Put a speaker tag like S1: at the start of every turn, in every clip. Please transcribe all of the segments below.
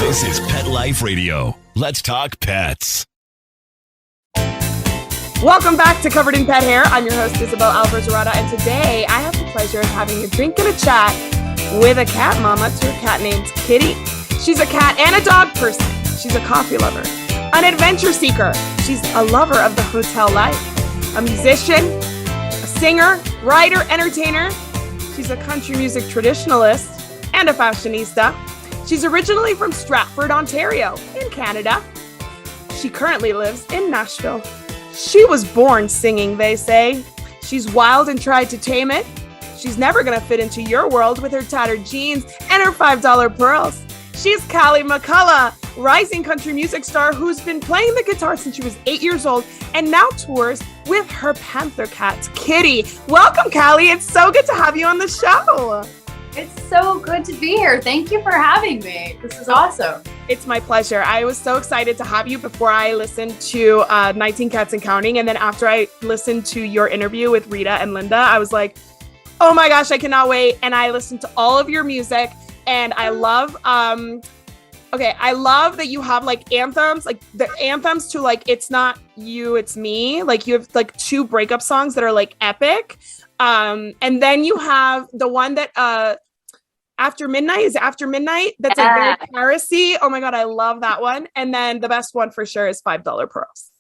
S1: This is Pet Life Radio. Let's talk pets.
S2: Welcome back to Covered in Pet Hair. I'm your host, Isabel and today I have the pleasure of having a drink and a chat with a cat mama to a cat named Kitty. She's a cat and a dog person. She's a coffee lover, an adventure seeker. She's a lover of the hotel life, a musician, a singer, writer, entertainer. She's a country music traditionalist and a fashionista. She's originally from Stratford, Ontario, in Canada. She currently lives in Nashville. She was born singing, they say. She's wild and tried to tame it. She's never gonna fit into your world with her tattered jeans and her $5 pearls. She's Callie McCullough, rising country music star who's been playing the guitar since she was 8 years old and now tours with her panther cat, Kitty. Welcome, Callie. It's so good to have you on the show.
S3: It's so good to be here. Thank you for having me. This is awesome.
S2: It's my pleasure. I was so excited to have you before I listened to 19 Cats and Counting. And then after I listened to your interview with Rita and Linda, I was like, oh my gosh, I cannot wait. And I listened to all of your music and I love, I love that you have like anthems, like the anthems to like, it's not you, it's me. Like you have like 2 breakup songs that are like epic. And then you have the one that After Midnight. That's like very Paris-y. Oh my God, I love that one. And then the best one for sure is $5 pearls.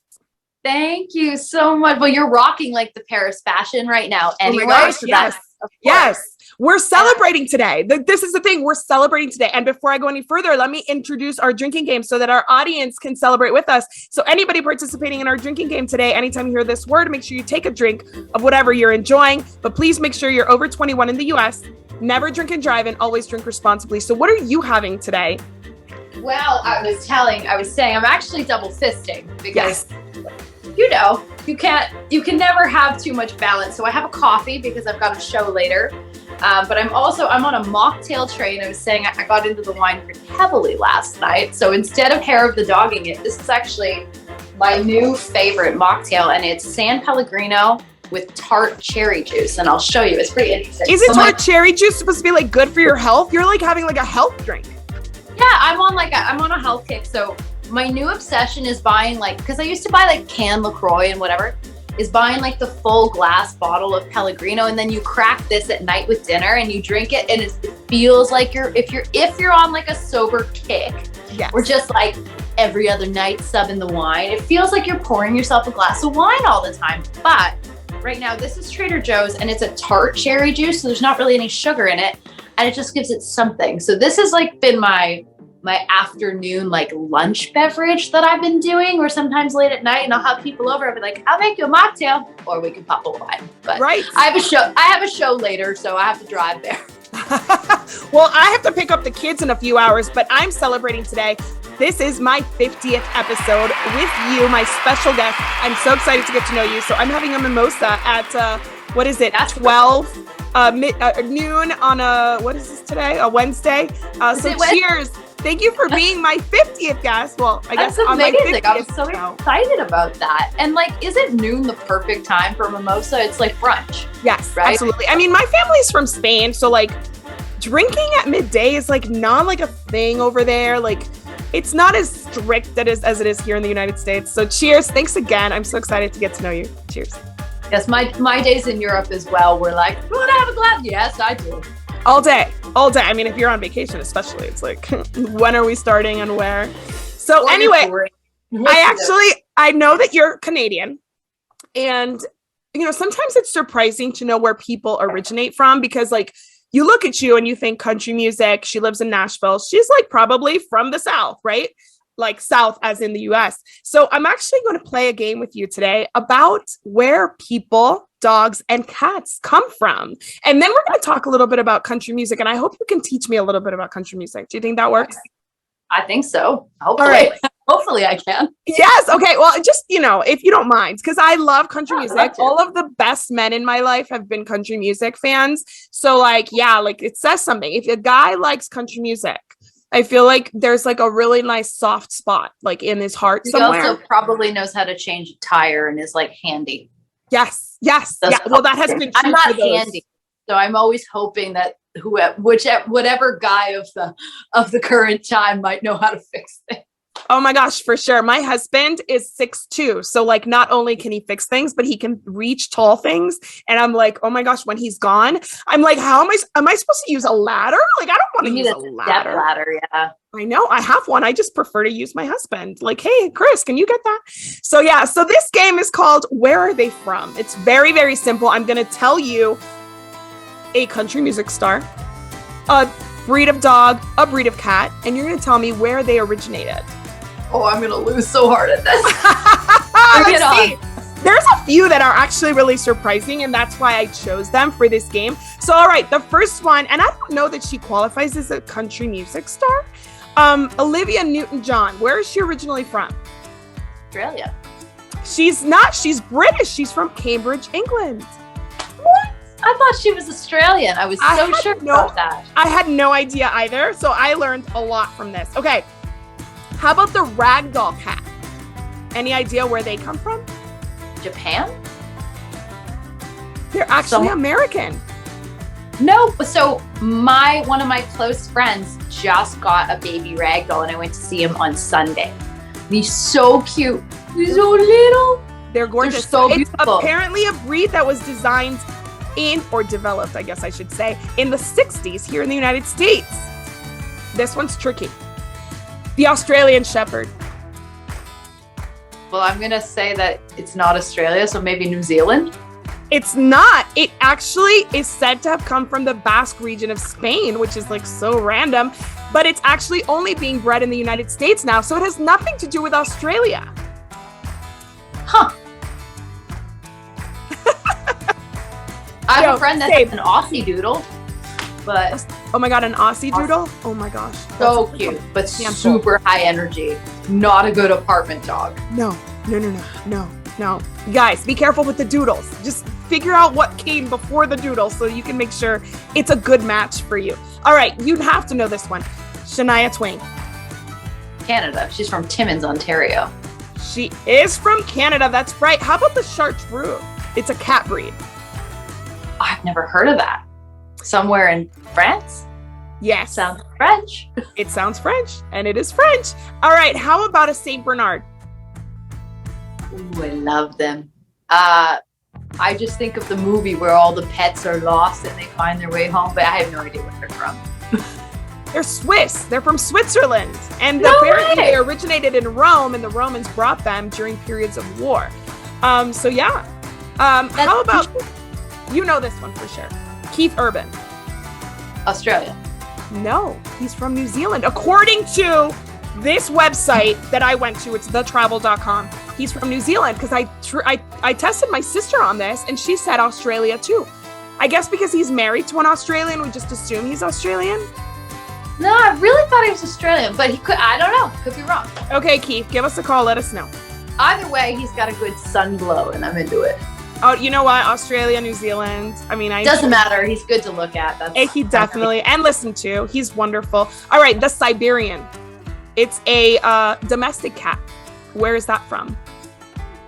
S3: Thank you so much. Well, you're rocking like the Paris fashion right now. Anyway,
S2: oh my gosh, yes. Yes. We're celebrating today. This is the thing. We're celebrating today. And before I go any further, let me introduce our drinking game so that our audience can celebrate with us. So anybody participating in our drinking game today, anytime you hear this word, make sure you take a drink of whatever you're enjoying. But please make sure you're over 21 in the US. Never drink and drive and always drink responsibly. So what are you having today?
S3: Well, I was saying I'm actually double fisting because you can never have too much balance. So I have a coffee because I've got a show later. But I'm on a mocktail train. I was saying I got into the wine pretty heavily last night. So instead of Hair of the Dogging It, this is actually my new favorite mocktail, and it's San Pellegrino with tart cherry juice. And I'll show you. It's pretty interesting.
S2: Is it tart cherry juice supposed to be like good for your health? You're like having like a health drink.
S3: Yeah, I'm on a health kick. So my new obsession is buying because I used to buy like canned LaCroix and whatever, is buying like the full glass bottle of Pellegrino, and then you crack this at night with dinner and you drink it, and it feels like if you're on like a sober kick,
S2: yes,
S3: or just like every other night subbing the wine, it feels like you're pouring yourself a glass of wine all the time. But right now this is Trader Joe's and it's a tart cherry juice, so there's not really any sugar in it, and it just gives it something. So this has like been my afternoon like lunch beverage that I've been doing, or sometimes late at night, and I'll have people over. I'll be like, I'll make you a mocktail, or we can pop a wine. But
S2: right,
S3: I have a show later, so I have to drive there.
S2: Well, I have to pick up the kids in a few hours, but I'm celebrating today. This is my 50th episode with you, my special guest. I'm so excited to get to know you. So I'm having a mimosa at what is it?
S3: That's
S2: 12 noon on what is this today? A Wednesday. So cheers. Thank you for being my 50th guest. Well, I guess
S3: that's amazing.
S2: On my 50th
S3: I'm so excited about that. And like, isn't noon the perfect time for mimosa? It's like brunch.
S2: Yes,
S3: right?
S2: Absolutely. I mean, my family's from Spain, so like drinking at midday is like not like a thing over there. Like it's not as strict as it is here in the United States. So cheers. Thanks again. I'm so excited to get to know you. Cheers.
S3: Yes, my days in Europe as well were like, you want to have a glass? Yes, I do.
S2: All day. I mean, if you're on vacation, especially, it's like, when are we starting and where? So anyway, I know that you're Canadian, and, sometimes it's surprising to know where people originate from, because like, you look at you and you think country music, she lives in Nashville. She's like probably from the South, right? Like South as in the US. So I'm actually going to play a game with you today about where people, dogs, and cats come from. And then we're going to talk a little bit about country music. And I hope you can teach me a little bit about country music. Do you think that works?
S3: I think so. Hopefully.
S2: All right.
S3: Hopefully I can.
S2: Yes. Okay. Well, just, if you don't mind, because I love country music. All of the best men in my life have been country music fans. So like, yeah, like it says something. If a guy likes country music, I feel like there's like a really nice soft spot like in his heart somewhere.
S3: He also probably knows how to change a tire and is like handy.
S2: Yes. Yeah. Well, that has been true.
S3: I'm not handy, so I'm always hoping that whatever guy of the current time might know how to fix things.
S2: Oh my gosh, for sure. My husband is 6'2". So like not only can he fix things, but he can reach tall things. And I'm like, oh my gosh, when he's gone, I'm like, how am I supposed to use a ladder? Like, I don't want to use a ladder.
S3: Step ladder, yeah.
S2: I know, I have one. I just prefer to use my husband. Like, hey, Chris, can you get that? So yeah, so this game is called Where Are They From? It's very, very simple. I'm going to tell you a country music star, a breed of dog, a breed of cat, and you're going to tell me where they originated.
S3: Oh, I'm going to lose so hard at this.
S2: Let's see. There's a few that are actually really surprising, and that's why I chose them for this game. So, all right, the first one, and I don't know that she qualifies as a country music star. Olivia Newton-John. Where is she originally from?
S3: Australia.
S2: She's not. She's British. She's from Cambridge, England.
S3: What? I thought she was Australian. I was so sure about that.
S2: I had no idea either, so I learned a lot from this. Okay. How about the Ragdoll Cat? Any idea where they come from?
S3: Japan?
S2: They're actually American.
S3: No, so one of my close friends just got a baby ragdoll, and I went to see him on Sunday. And he's so cute. He's so little.
S2: They're gorgeous.
S3: They're so beautiful.
S2: It's apparently a breed that was designed or developed, I guess I should say, in the 60s here in the United States. This one's tricky. The Australian Shepherd.
S3: Well, I'm going to say that it's not Australia, so maybe New Zealand.
S2: It's not. It actually is said to have come from the Basque region of Spain, which is like so random, but it's actually only being bred in the United States now, so it has nothing to do with Australia.
S3: Huh. I have a friend that's an Aussie doodle, but...
S2: Oh my God, an Aussie doodle? Oh my gosh.
S3: So cute, but super high energy. Not a good apartment dog.
S2: No. Guys, be careful with the doodles. Just figure out what came before the doodle so you can make sure it's a good match for you. All right, you'd have to know this one. Shania Twain.
S3: Canada. She's from Timmins, Ontario.
S2: She is from Canada, that's right. How about the Chartreux? It's a cat breed.
S3: I've never heard of that. Somewhere in France?
S2: Yes.
S3: Sounds French.
S2: It sounds French, and it is French. All right, how about a Saint Bernard?
S3: Ooh, I love them. I just think of the movie where all the pets are lost and they find their way home, but I have no idea where they're from.
S2: They're Swiss. They're from Switzerland. And apparently they originated in Rome, and the Romans brought them during periods of war. So yeah. How about, you know this one for sure. Keith Urban.
S3: Australia.
S2: No, he's from New Zealand. According to this website that I went to, it's thetravel.com. He's from New Zealand because I tested my sister on this, and she said Australia too. I guess because he's married to an Australian, we just assume he's Australian.
S3: No, I really thought he was Australian, but he could, I don't know, could be wrong.
S2: Okay, Keith, give us a call, let us know.
S3: Either way, he's got a good sun glow, and I'm into it.
S2: Oh, you know what? Australia, New Zealand. I mean,
S3: doesn't matter. He's good to look at.
S2: He definitely, and listen to. He's wonderful. All right, the Siberian. It's a domestic cat. Where is that from?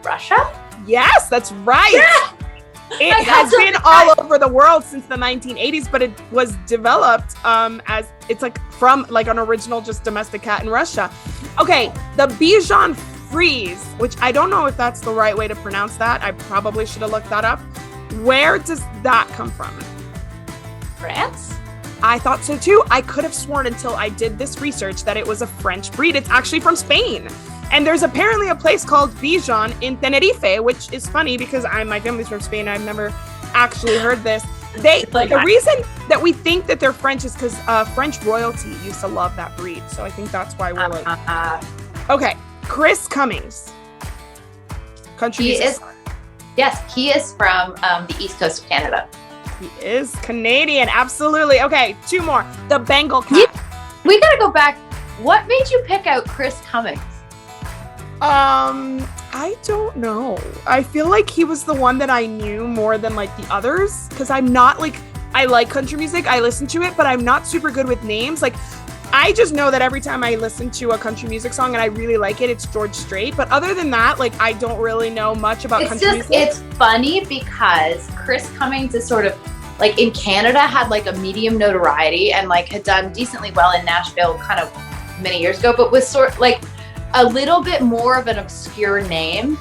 S3: Russia?
S2: Yes, that's right.
S3: Yeah!
S2: It has been all over the world since the 1980s, but it was developed as it's like from like an original just domestic cat in Russia. Okay, the Bichon Frise, which I don't know if that's the right way to pronounce that. I probably should have looked that up. Where does that come from?
S3: France?
S2: I thought so too. I could have sworn until I did this research that it was a French breed. It's actually from Spain. And there's apparently a place called Bichon in Tenerife, which is funny because my family's from Spain. I've never actually heard this. The reason that we think that they're French is because French royalty used to love that breed. So I think that's why we're like... Okay, Chris Cummings. Country music.
S3: Yes, he is from the East Coast of Canada.
S2: He is Canadian, absolutely. Okay, two more. The Bengal cat.
S3: We gotta go back. What made you pick out Chris Cummings?
S2: I don't know. I feel like he was the one that I knew more than like the others, because I'm not like, I like country music, I listen to it, but I'm not super good with names. Like, I just know that every time I listen to a country music song and I really like it, it's George Strait. But other than that, like, I don't really know much about country music.
S3: It's funny because Chris Cummings is sort of like in Canada had like a medium notoriety and like had done decently well in Nashville kind of many years ago, but was sort of like a little bit more of an obscure name.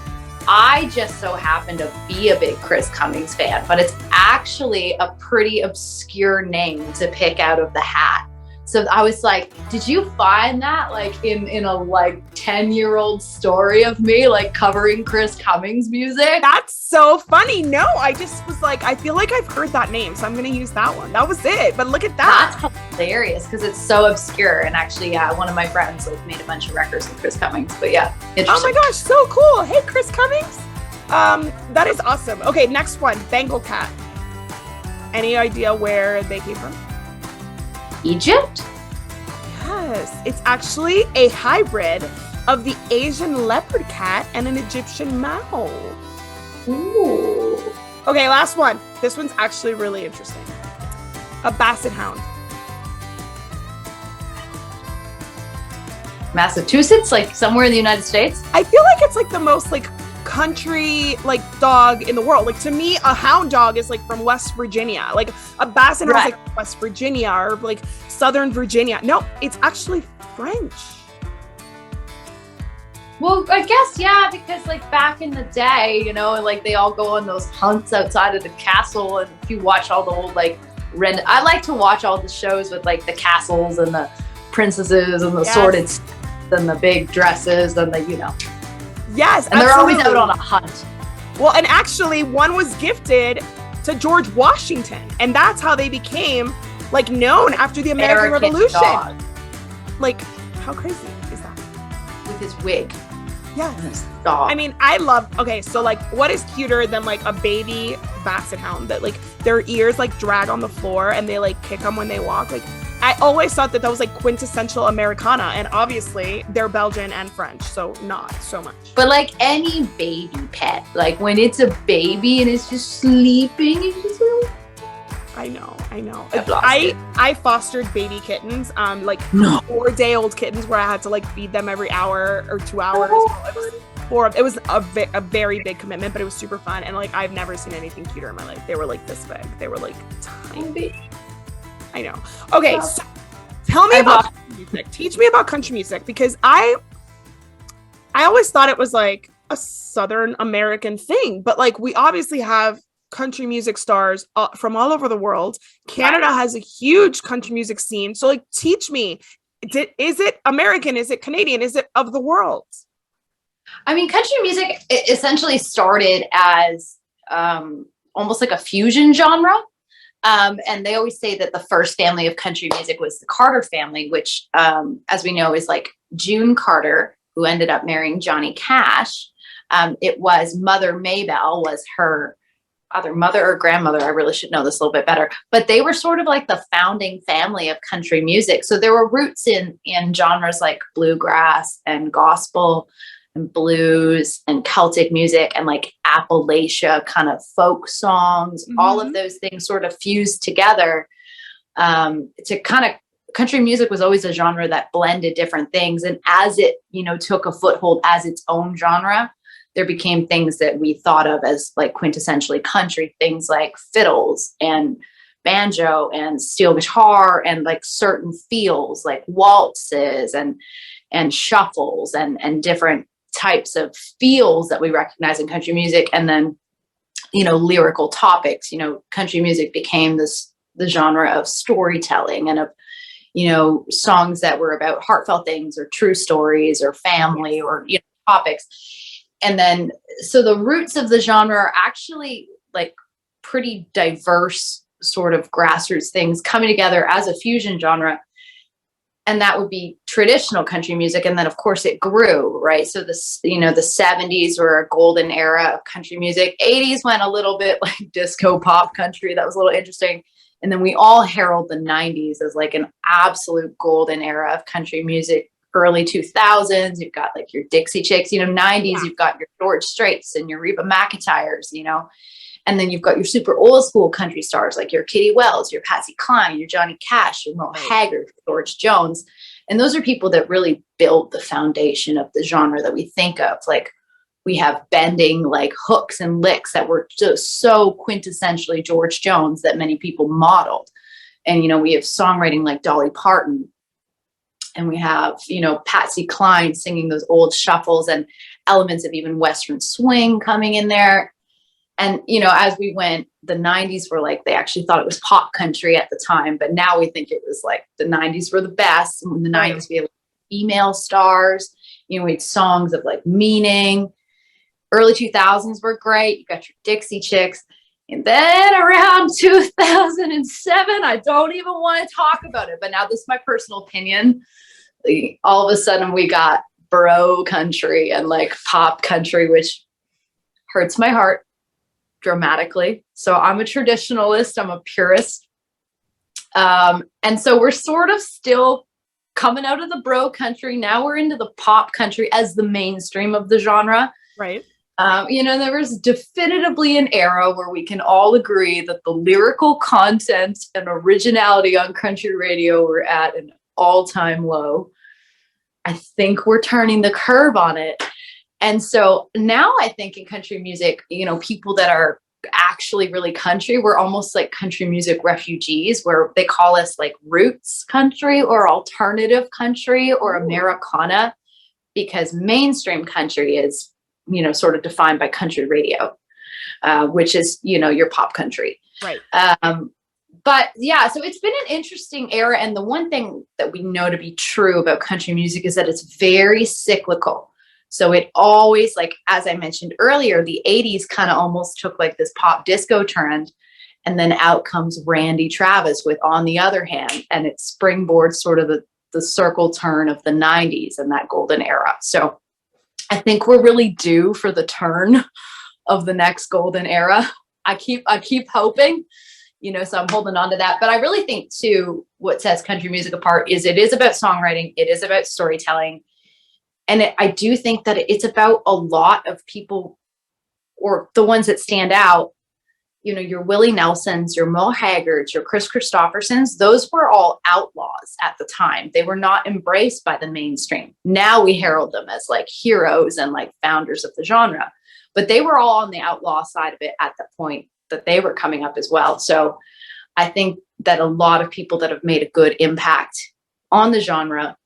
S3: I just so happen to be a big Chris Cummings fan, but it's actually a pretty obscure name to pick out of the hat. So I was like, did you find that like in a like 10-year-old story of me like covering Chris Cummings music?
S2: That's so funny. No, I just was like, I feel like I've heard that name, so I'm going to use that one. That was it. But look at that.
S3: That's hilarious because it's so obscure. And actually, yeah, one of my friends like made a bunch of records with Chris Cummings. But yeah, interesting.
S2: Oh my gosh, so cool. Hey, Chris Cummings. That is awesome. Okay, next one, Bengal Cat. Any idea where they came from?
S3: Egypt?
S2: Yes, it's actually a hybrid of the Asian leopard cat and an Egyptian mouse.
S3: Ooh.
S2: Okay, last one. This one's actually really interesting. A basset hound.
S3: Massachusetts, like somewhere in the United States?
S2: I feel like it's like the most like country like dog in the world. Like to me, a hound dog is like from West Virginia. Like a basset hound is like West Virginia or like Southern Virginia. No, it's actually French.
S3: Well, I guess, yeah, because like back in the day, you know, like they all go on those hunts outside of the castle. And if you watch all the old like I like to watch all the shows with like the castles and the princesses and the sordid and the big dresses and the, you know.
S2: Yes,
S3: and they're always out on a hunt.
S2: Well, and actually one was gifted to George Washington, and that's how they became like known after the American Revolution.
S3: Dog.
S2: Like, how crazy is that?
S3: With his wig.
S2: Yeah.
S3: His dog.
S2: I mean, I love, okay, so like what is cuter than like a baby basset hound that like their ears like drag on the floor and they like kick them when they walk? Like I always thought that was like quintessential Americana, and obviously they're Belgian and French, so not so much.
S3: But like any baby pet, like when it's a baby and it's just sleeping, it's just really...
S2: I know. I fostered baby kittens, like 4-day-old kittens where I had to like feed them every hour or 2 hours. It was a very big commitment, but it was super fun, and like I've never seen anything cuter in my life. They were like this big. They were like tiny. I know. Okay, so tell me about country music. Teach me about country music, because I always thought it was like a Southern American thing, but like we obviously have country music stars from all over the world. Canada has a huge country music scene. So like, teach me, is it American? Is it Canadian? Is it of the world?
S3: I mean, country music essentially started as almost like a fusion genre. And they always say that the first family of country music was the Carter family, which, as we know, is like June Carter, who ended up marrying Johnny Cash. It was Mother Maybelle was her either mother or grandmother. I really should know this a little bit better, but they were sort of like the founding family of country music. So there were roots in genres like bluegrass and gospel and blues and Celtic music and like Appalachia kind of folk songs. Mm-hmm. All of those things sort of fused together to kind of, country music was always a genre that blended different things. And as it, you know, took a foothold as its own genre, there became things that we thought of as like quintessentially country, things like fiddles and banjo and steel guitar and like certain feels like waltzes and shuffles and different types of feels that we recognize in country music. And then, you know, lyrical topics, you know, country music became the genre of storytelling and of, you know, songs that were about heartfelt things or true stories or family or, you know, topics. And then, so the roots of the genre are actually like pretty diverse sort of grassroots things coming together as a fusion genre. And that would be traditional country music. And then of course it grew, right? So this, you know, the 70s were a golden era of country music. 80s went a little bit like disco pop country. That was a little interesting. And then we all herald the 90s as like an absolute golden era of country music. Early 2000s, you've got like your Dixie Chicks, you know, 90s, you've got your George Straits and your Reba McEntires, you know, and then you've got your super old school country stars like your Kitty Wells, your Patsy Cline, your Johnny Cash, your Merle Haggard, George Jones. And those are people that really built the foundation of the genre that we think of. Like We have bending like hooks and licks that were just so quintessentially George Jones that many people modeled. And, we have songwriting like Dolly Parton. And we have, Patsy Cline singing those old shuffles and elements of even Western swing coming in there. And, as we went, the 90s were like, they actually thought it was pop country at the time, but now we think it was like the 90s were the best. And in the 90s, we had female stars, we had songs of like meaning. Early 2000s were great. You got your Dixie Chicks. And then around 2007, I don't even want to talk about it, but now this is my personal opinion. All of a sudden we got bro country and like pop country, which hurts my heart dramatically. So I'm a traditionalist. I'm a purist. And so we're sort of still coming out of the bro country. Now we're into the pop country as the mainstream of the genre.
S2: Right.
S3: There was definitively an era where we can all agree that the lyrical content and originality on country radio were at an all-time low. I think we're turning the curve on it. And so now I think in country music, people that are actually really country, we're almost like country music refugees, where they call us like roots country or alternative country or Americana, because mainstream country is sort of defined by country radio, which is, your pop country.
S2: Right.
S3: But yeah, so it's been an interesting era. And the one thing that we know to be true about country music is that it's very cyclical. So it always, like, as I mentioned earlier, the 80s kind of almost took like this pop disco trend. And then out comes Randy Travis with On the Other Hand, and it springboards sort of the circle turn of the 90s and that golden era. So I think we're really due for the turn of the next golden era. I keep hoping, so I'm holding on to that. But I really think too, what sets country music apart is it is about songwriting. It is about storytelling. And I do think that it's about a lot of people, or the ones that stand out, your Willie Nelsons, your Merle Haggards, your Chris Christophersons, those were all outlaws at the time. They were not embraced by the mainstream. Now we herald them as like heroes and like founders of the genre, but they were all on the outlaw side of it at the point that they were coming up as well. So I think that a lot of people that have made a good impact on the genre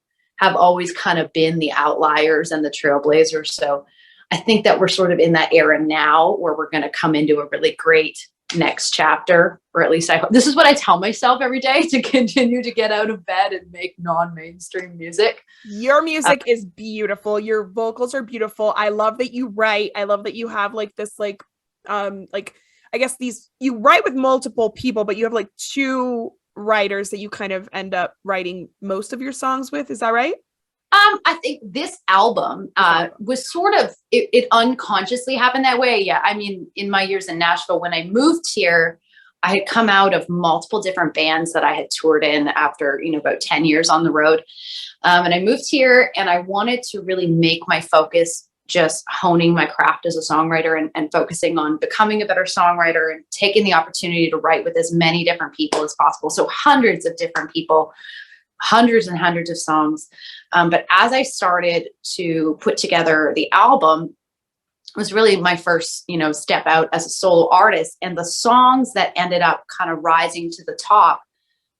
S3: have always kind of been the outliers and the trailblazers. So I think that we're sort of in that era now where we're going to come into a really great next chapter, or at least I hope. This is what I tell myself every day, to continue to get out of bed and make non-mainstream music.
S2: Your music is beautiful. Your vocals are beautiful. I love that you write. I love that you have like this, I guess you write with multiple people, but you have like two writers that you kind of end up writing most of your songs with. Is that right?
S3: I think this album was sort of, it unconsciously happened that way. Yeah. I mean, in my years in Nashville, when I moved here, I had come out of multiple different bands that I had toured in after, about 10 years on the road. And I moved here and I wanted to really make my focus just honing my craft as a songwriter and focusing on becoming a better songwriter and taking the opportunity to write with as many different people as possible. So hundreds of different people, hundreds and hundreds of songs. But as I started to put together the album, it was really my first, step out as a solo artist. And the songs that ended up kind of rising to the top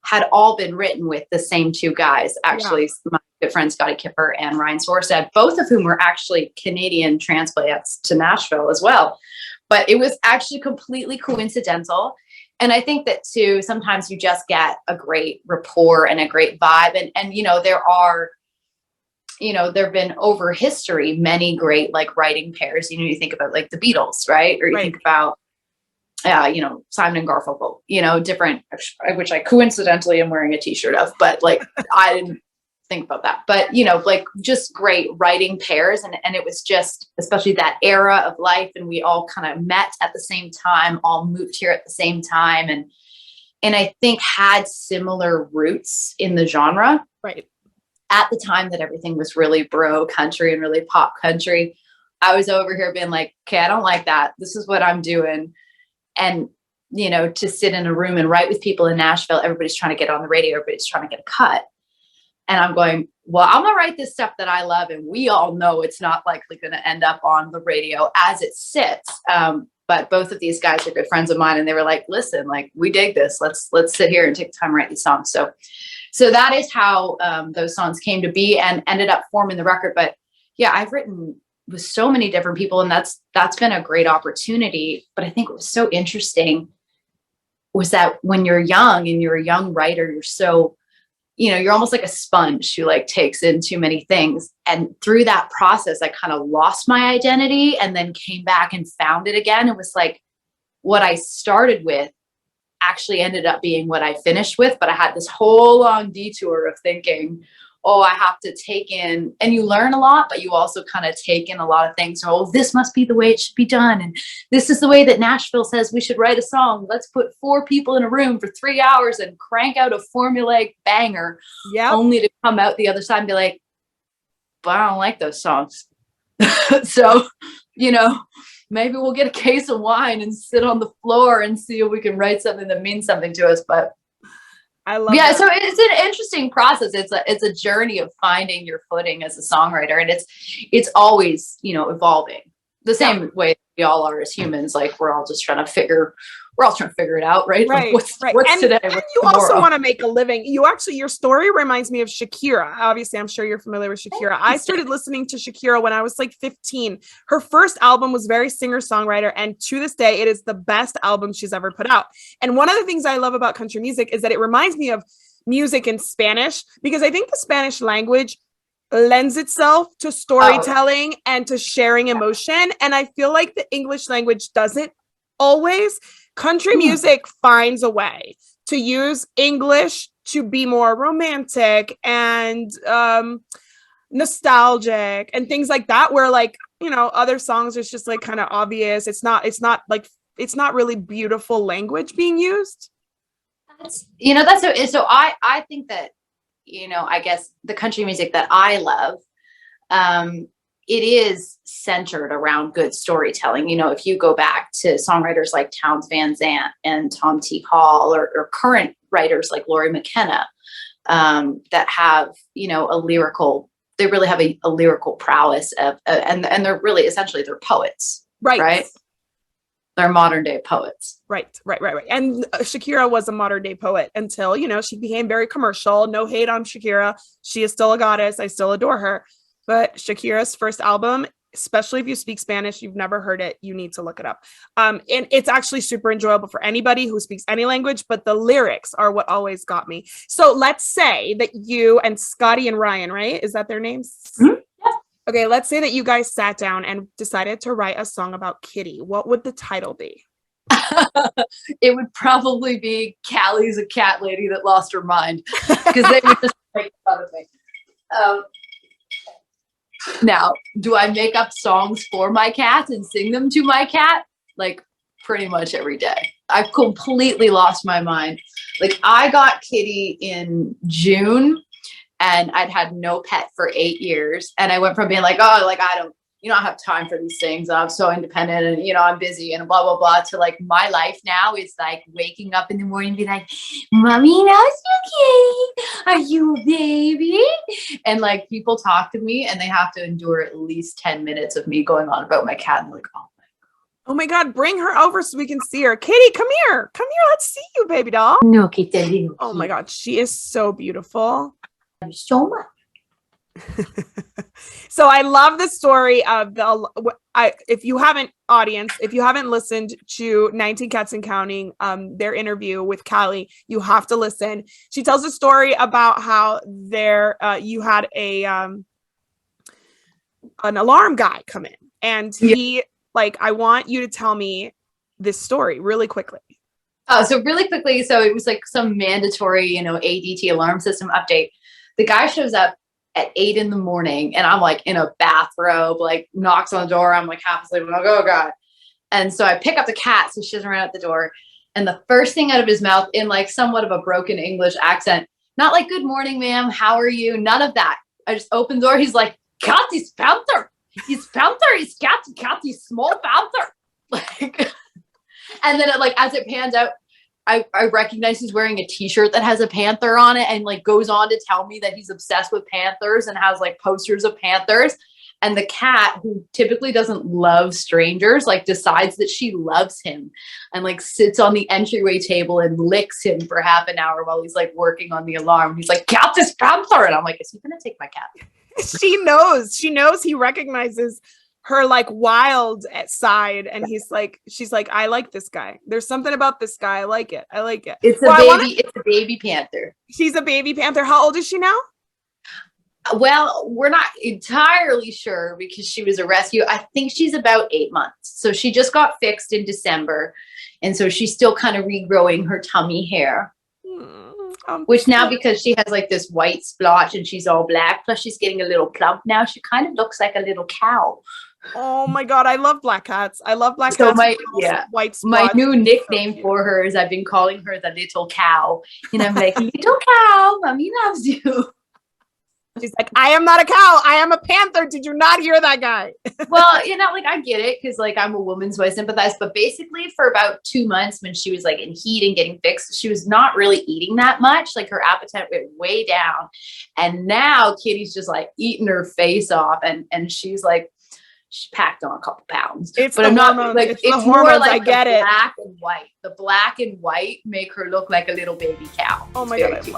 S3: had all been written with the same two guys, actually, my good friend Scotty Kipper and Ryan Sorsad, both of whom were actually Canadian transplants to Nashville as well. But it was actually completely coincidental. And I think that too, sometimes you just get a great rapport and a great vibe. And there have been over history, many great like writing pairs. You think about like the Beatles, right? Or you think about, Simon and Garfunkel, different, which I coincidentally am wearing a t-shirt of, but like, I didn't think about that, but like just great writing pairs. And it was just, especially that era of life. And we all kind of met at the same time, all moved here at the same time. And I think had similar roots in the genre.
S2: Right.
S3: At the time that everything was really bro country and really pop country, I was over here being like, okay, I don't like that. This is what I'm doing. And, to sit in a room and write with people in Nashville, everybody's trying to get on the radio, everybody's trying to get a cut. And I'm going, well, I'm gonna write this stuff that I love. And we all know it's not likely going to end up on the radio as it sits. But both of these guys are good friends of mine. And they were like, listen, like, we dig this. Let's sit here and take the time to write these songs. So that is how those songs came to be and ended up forming the record. But yeah, I've written with so many different people, and that's been a great opportunity. But I think what was so interesting was that when you're young and you're a young writer, you're so, you're almost like a sponge who like takes in too many things. And through that process, I kind of lost my identity and then came back and found it again. It was like what I started with actually ended up being what I finished with. But I had this whole long detour of thinking, oh, I have to take in, and you learn a lot, but you also kind of take in a lot of things. Oh, this must be the way it should be done. And this is the way that Nashville says we should write a song. Let's put 4 people in a room for 3 hours and crank out a formulaic banger, only to come out the other side and be like, but I don't like those songs. So, maybe we'll get a case of wine and sit on the floor and see if we can write something that means something to us. But
S2: I love that.
S3: So it's an interesting process. It's a journey of finding your footing as a songwriter, and it's always, evolving the same way we all are as humans. Like we're all trying to figure it out, right?
S2: Right.
S3: Like what's today?
S2: And
S3: what's
S2: you
S3: tomorrow?
S2: also want to make a living. Your story reminds me of Shakira. Obviously, I'm sure you're familiar with Shakira. I started listening to Shakira when I was like 15. Her first album was very singer-songwriter, and to this day, it is the best album she's ever put out. And one of the things I love about country music is that it reminds me of music in Spanish, because I think the Spanish language lends itself to storytelling and to sharing emotion. And I feel like the English language doesn't always. Country music finds a way to use English to be more romantic and nostalgic and things like that, where like, other songs is just like kind of obvious. It's not really beautiful language being used.
S3: So I think that, I guess the country music that I love, it is centered around good storytelling. If you go back to songwriters like Townes Van Zandt and Tom T. Hall, or current writers like Laurie McKenna, that have, they really have a lyrical prowess and they're really essentially they're poets, right? They're modern day poets.
S2: Right. And Shakira was a modern day poet until, she became very commercial. No hate on Shakira. She is still a goddess. I still adore her. But Shakira's first album, especially if you speak Spanish, you've never heard it, you need to look it up. And it's actually super enjoyable for anybody who speaks any language, but the lyrics are what always got me. So let's say that you and Scotty and Ryan, right? Is that their names?
S3: Mm-hmm. Yeah.
S2: Okay, let's say that you guys sat down and decided to write a song about Kitty. What would the title be?
S3: It would probably be Callie's a cat lady that lost her mind, because they would just make fun of me. Now, do I make up songs for my cat and sing them to my cat? Like pretty much every day. I've completely lost my mind. Like I got Kitty in June and I'd had no pet for 8 years. And I went from being like, oh, like I don't have time for these things. I'm so independent and, I'm busy and blah, blah, blah, to like my life now is like waking up in the morning and be like, Mommy knows you, Kitty. Are you a baby? And like people talk to me and they have to endure at least 10 minutes of me going on about my cat. And they're like,
S2: oh my God, bring her over so we can see her. Kitty, come here. Come here. Let's see you, baby doll.
S3: No, Kitty.
S2: Oh my God. She is so beautiful.
S3: So much.
S2: So I love the story of if you haven't listened to 19 Cats and Counting, their interview with Callie, you have to listen. She tells a story about how you had an alarm guy come in and he I want you to tell me this story really quickly.
S3: So really quickly. So it was like some mandatory, ADT alarm system update. The guy shows up at 8 a.m. and I'm like in a bathrobe, like knocks on the door. I'm like half asleep. I'm like, oh God. And so I pick up the cat. So she doesn't run out the door. And the first thing out of his mouth in like somewhat of a broken English accent, not like, good morning, ma'am. How are you? None of that. I just open the door. He's like, Catty's panther. He's panther. He's Catty's small panther. Like, and then as it pans out, I recognize he's wearing a t-shirt that has a panther on it and like goes on to tell me that he's obsessed with panthers and has like posters of panthers. And the cat, who typically doesn't love strangers, like decides that she loves him and like sits on the entryway table and licks him for half an hour while he's like working on the alarm. He's like, "Cat, this panther." And I'm like, "Is he going to take my cat?"
S2: She knows he recognizes her like wild side. And she's like, "I like this guy. There's something about this guy. I like it.
S3: It's a baby panther.
S2: She's a baby panther. How old is she now?
S3: Well, we're not entirely sure because she was a rescue. I think she's about 8 months. So she just got fixed in December. And so she's still kind of regrowing her tummy hair. Which now, because she has like this white splotch and she's all black, plus she's getting a little plump now, she kind of looks like a little cow.
S2: Oh my God, I love black cats. I love black cats. White spots.
S3: My new nickname for her is I've been calling her the little cow. And I'm like, "Little cow, mommy loves you."
S2: She's like, "I am not a cow. I am a panther. Did you not hear that guy?"
S3: Well, like I get it because like I'm a woman, so I sympathize. But basically, for about 2 months when she was like in heat and getting fixed, she was not really eating that much. Like her appetite went way down. And now Kitty's just like eating her face off. And she's like, she packed on a couple pounds.
S2: But I'm not like it's more like
S3: I get
S2: it.
S3: Black and white. The black and white make her look like a little baby cow.
S2: Oh my God,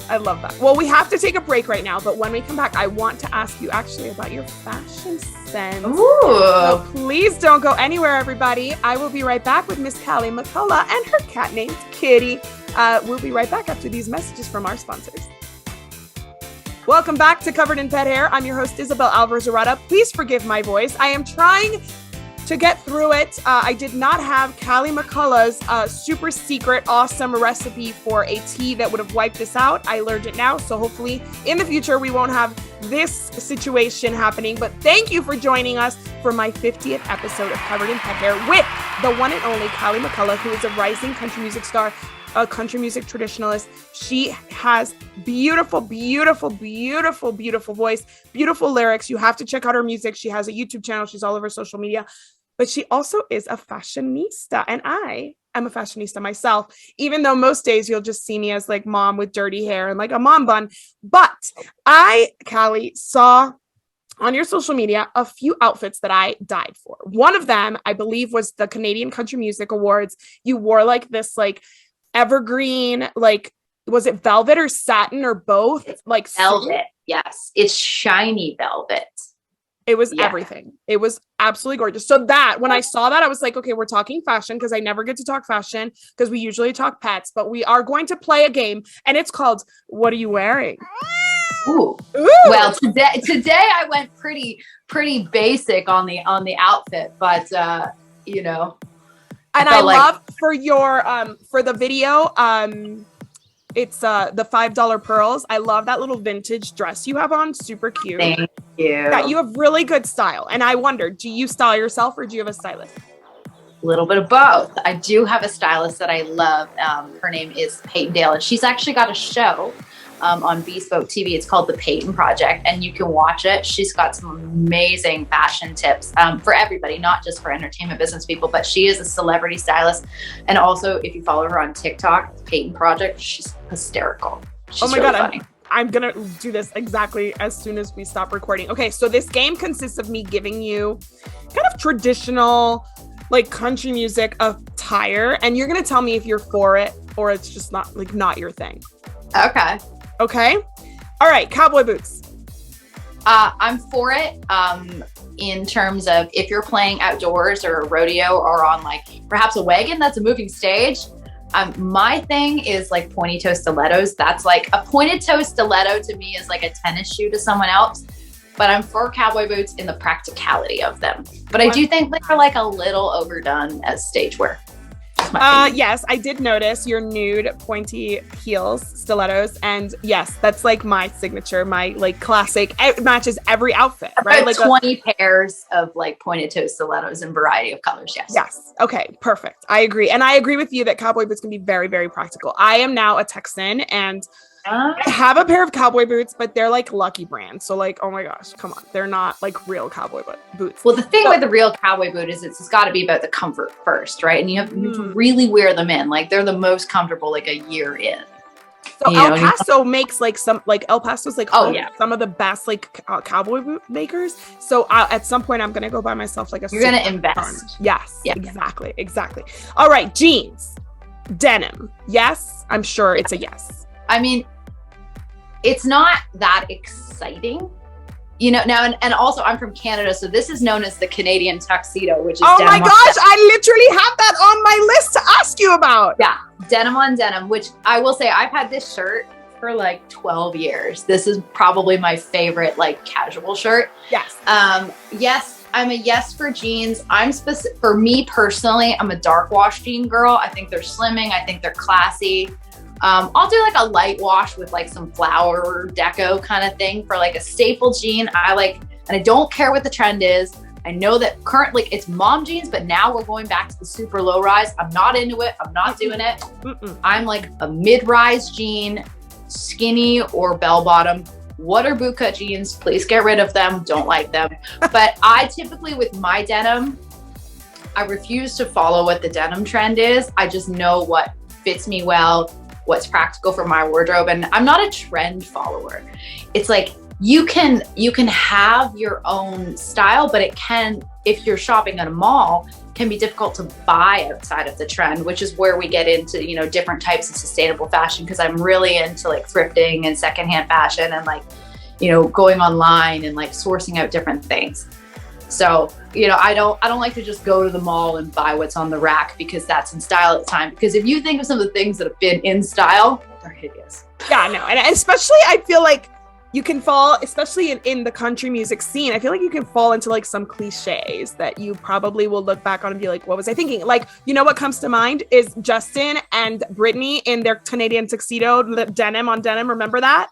S2: I love that. Well, we have to take a break right now, but when we come back, I want to ask you actually about your fashion sense.
S3: Ooh.
S2: So please don't go anywhere, everybody. I will be right back with Miss Callie McCullough and her cat named Kitty. We'll be right back after these messages from our sponsors. Welcome back to Covered in Pet Hair. I'm your host, Isabel Alvarez-Arata. Please forgive my voice. I am trying to get through it. I did not have Callie McCullough's super secret, awesome recipe for a tea that would have wiped this out. I learned it now, so hopefully in the future we won't have this situation happening. But thank you for joining us for my 50th episode of Covered in Pet Hair with the one and only Callie McCullough, who is a rising country music star, a country music traditionalist. She has beautiful, beautiful, beautiful, beautiful voice, beautiful lyrics. You have to check out her music. She has a YouTube channel. She's all over social media, but she also is a fashionista. And I am a fashionista myself, even though most days you'll just see me as like mom with dirty hair and like a mom bun. But Callie, saw on your social media a few outfits that I died for. One of them, I believe, was the Canadian Country Music Awards. You wore like this like evergreen, like, was it velvet or satin or both?
S3: It's
S2: like
S3: velvet. Yes. It's shiny velvet.
S2: It was everything. It was absolutely gorgeous. So that when I saw that, I was like, okay, we're talking fashion, because I never get to talk fashion because we usually talk pets, but we are going to play a game and it's called What Are You Wearing?
S3: Ooh. Well, today I went pretty basic on the outfit, but you know.
S2: And I love for your for the video, it's the $5 pearls. I love that little vintage dress you have on. Super cute.
S3: Thank you.
S2: Yeah, you have really good style. And I wonder, do you style yourself or do you have a stylist?
S3: A little bit of both. I do have a stylist that I love. Her name is Peyton Dale, and she's actually got a show on Bespoke TV. It's called The Peyton Project, and you can watch it. She's got some amazing fashion tips for everybody, not just for entertainment business people, but she is a celebrity stylist. And also, if you follow her on TikTok, The Peyton Project, she's hysterical. She's
S2: oh my
S3: really
S2: God,
S3: funny.
S2: I'm going to do this exactly as soon as we stop recording. Okay, so this game consists of me giving you kind of traditional, like country music attire, and you're going to tell me if you're for it or it's just not your thing. Okay. All right. Cowboy boots.
S3: I'm for it. In terms of if you're playing outdoors or a rodeo or on like perhaps a wagon that's a moving stage. My thing is like pointy toe stilettos. That's like a pointed toe stiletto to me is like a tennis shoe to someone else. But I'm for cowboy boots in the practicality of them. But I do think they're like a little overdone as stage wear.
S2: Yes, I did notice your nude pointy heels, stilettos, and yes, that's like my signature, my like classic. It matches every outfit, right?
S3: Like 20 pairs of like pointed toe stilettos in variety of colors. Yes.
S2: Yes. Okay. Perfect. I agree, and I agree with you that cowboy boots can be very, very practical. I am now a Texan, and I have a pair of cowboy boots, but they're like Lucky Brand. So like, oh my gosh, come on. They're not like real cowboy boots.
S3: Well, the thing with the real cowboy boot is it's got to be about the comfort first, right? And you have to really wear them in. Like they're the most comfortable like a year in.
S2: So El Paso makes like El Paso's like some of the best like cowboy boot makers. So at some point I'm going to go buy myself like
S3: You're going to invest.
S2: Yes, yeah. Exactly. All right. Jeans, denim. Yes. I'm sure it's a yes.
S3: I mean, it's not that exciting, now, and also I'm from Canada, so this is known as the Canadian tuxedo, which is
S2: oh my gosh, I literally have that on my list to ask you about.
S3: Yeah, denim on denim, which I will say I've had this shirt for like 12 years. This is probably my favorite like casual shirt.
S2: Yes.
S3: Yes, I'm a yes for jeans. For me personally, I'm a dark wash jean girl. I think they're slimming. I think they're classy. I'll do like a light wash with like some flower deco kind of thing for like a staple jean. And I don't care what the trend is. I know that currently it's mom jeans, but now we're going back to the super low rise. I'm not into it. I'm not doing it. I'm like a mid-rise jean, skinny or bell bottom. What are bootcut jeans? Please get rid of them. Don't like them. But I typically with my denim, I refuse to follow what the denim trend is. I just know what fits me well, what's practical for my wardrobe. And I'm not a trend follower. It's like, you can have your own style, but it can, if you're shopping at a mall, can be difficult to buy outside of the trend, which is where we get into, different types of sustainable fashion. Cause I'm really into like thrifting and secondhand fashion and like, going online and like sourcing out different things. So, I don't like to just go to the mall and buy what's on the rack because that's in style at the time. Because if you think of some of the things that have been in style, they're hideous.
S2: Yeah, no. And especially I feel like you can fall, especially in the country music scene, I feel like you can fall into like some cliches that you probably will look back on and be like, what was I thinking? Like, what comes to mind is Justin and Brittany in their Canadian tuxedo, denim on denim. Remember that?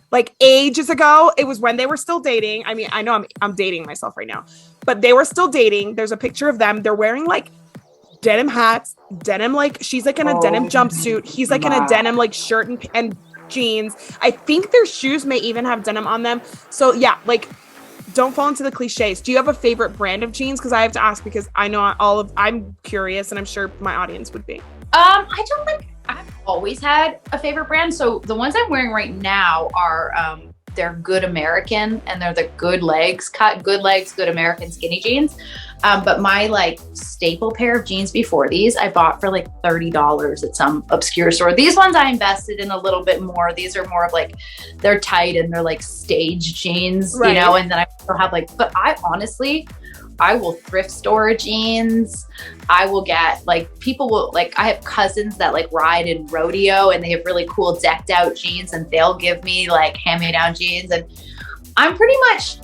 S2: Like ages ago, it was when they were still dating. I mean, I know I'm dating myself right now, but they were still dating. There's a picture of them. They're wearing like denim hats, denim, like she's like in a denim jumpsuit. He's like in a denim like shirt and jeans. I think their shoes may even have denim on them. So yeah, like don't fall into the cliches. Do you have a favorite brand of jeans? Because I have to ask because I know I'm curious and I'm sure my audience would be.
S3: I've always had a favorite brand. So the ones I'm wearing right now are, they're Good American and they're the Good Legs Good American skinny jeans. But my like staple pair of jeans before these, I bought for like $30 at some obscure store. These ones I invested in a little bit more. These are more of like, they're tight and they're like stage jeans,
S2: right.
S3: And then I still have but I will thrift store jeans. I will get people will I have cousins that ride in rodeo and they have really cool decked out jeans and they'll give me hand-me-down jeans. And I'm pretty much,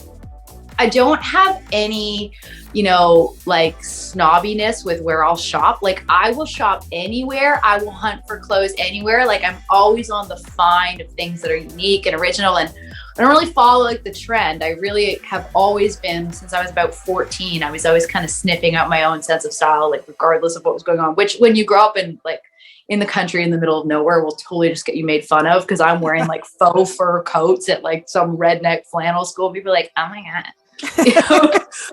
S3: I don't have any, snobbiness with where I'll shop. I will shop anywhere. I will hunt for clothes anywhere. I'm always on the find of things that are unique and original. And I don't really follow the trend. I really have always been, since I was about 14, I was always kind of sniffing out my own sense of style, regardless of what was going on, which when you grow up in in the country in the middle of nowhere will totally just get you made fun of because I'm wearing faux fur coats at some redneck flannel school. People are like, oh my God.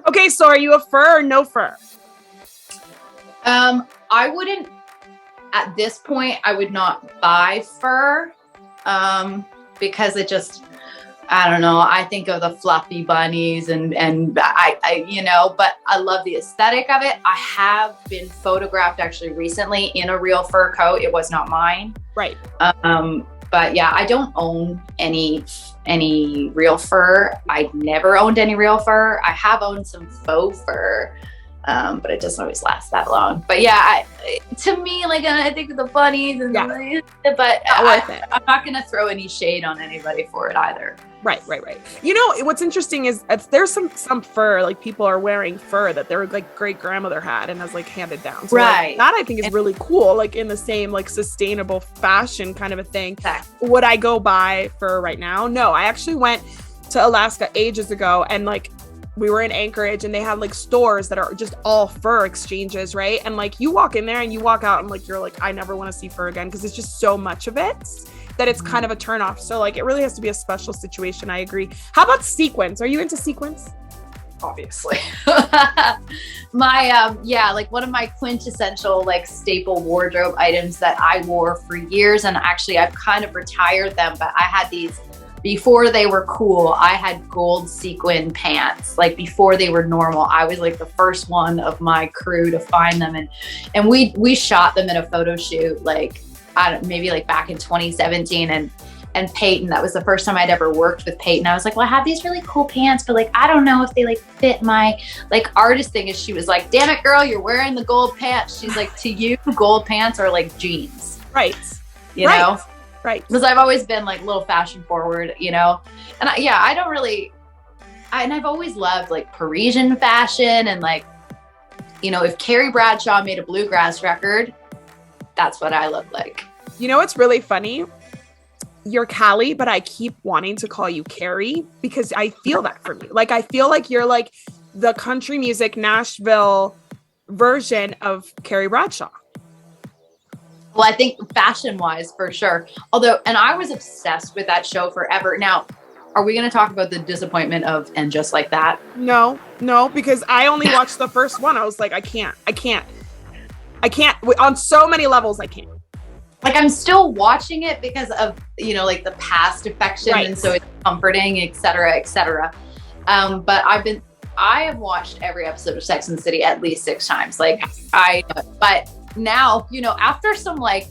S2: Okay, so are you a fur or no fur?
S3: I wouldn't, at this point, I would not buy fur because it just, I don't know. I think of the fluffy bunnies and I but I love the aesthetic of it. I have been photographed actually recently in a real fur coat. It was not mine.
S2: Right.
S3: But yeah, I don't own any real fur. I never owned any real fur. I have owned some faux fur, but it doesn't always last that long. But yeah, to me, I think of the bunnies, and but I'm not gonna throw any shade on anybody for it either.
S2: Right. What's interesting is there's some fur, people are wearing fur that their great grandmother had and has handed down. So,
S3: right.
S2: That I think is really cool, in the same sustainable fashion kind of a thing.
S3: Exactly.
S2: Would I go buy fur right now? No, I actually went to Alaska ages ago and we were in Anchorage and they have stores that are just all fur exchanges, right? And you walk in there and you walk out and you're I never want to see fur again because it's just so much of it. that it's kind of a turnoff. So like, it really has to be a special situation. I agree. How about sequins? Are you into sequins?
S3: Obviously. My like one of my quintessential like staple wardrobe items that I wore for years, and actually I've kind of retired them, but I had these before they were cool. I had gold sequin pants. Like before they were normal, I was like the first one of my crew to find them, and we shot them in a photo shoot like maybe like back in 2017, and Peyton, that was the first time I'd ever worked with Peyton. I was like, well, I have these really cool pants, but like, I don't know if they like fit my like artist thing. Is she was like, damn it, girl, you're wearing the gold pants. She's like, to you, gold pants are like jeans.
S2: Right.
S3: You know?
S2: Right.
S3: Because I've always been like a little fashion forward, you know? And I don't really, and I've always loved like Parisian fashion, and like, you know, if Carrie Bradshaw made a bluegrass record, that's what I look like.
S2: You know what's really funny? You're Callie, but I keep wanting to call you Carrie because I feel that from you. Like, I feel like you're like the country music Nashville version of Carrie Bradshaw.
S3: Well, I think fashion wise for sure. Although, and I was obsessed with that show forever. Now, are we going to talk about the disappointment of And Just Like That?
S2: No, because I only watched the first one. I was like, I can't. On so many levels, I can't.
S3: Like, I'm still watching it because of, you know, like the past affection. Right. And so it's comforting, et cetera, et cetera. But I have watched every episode of Sex and the City at least 6 times. Like but now, you know, after some like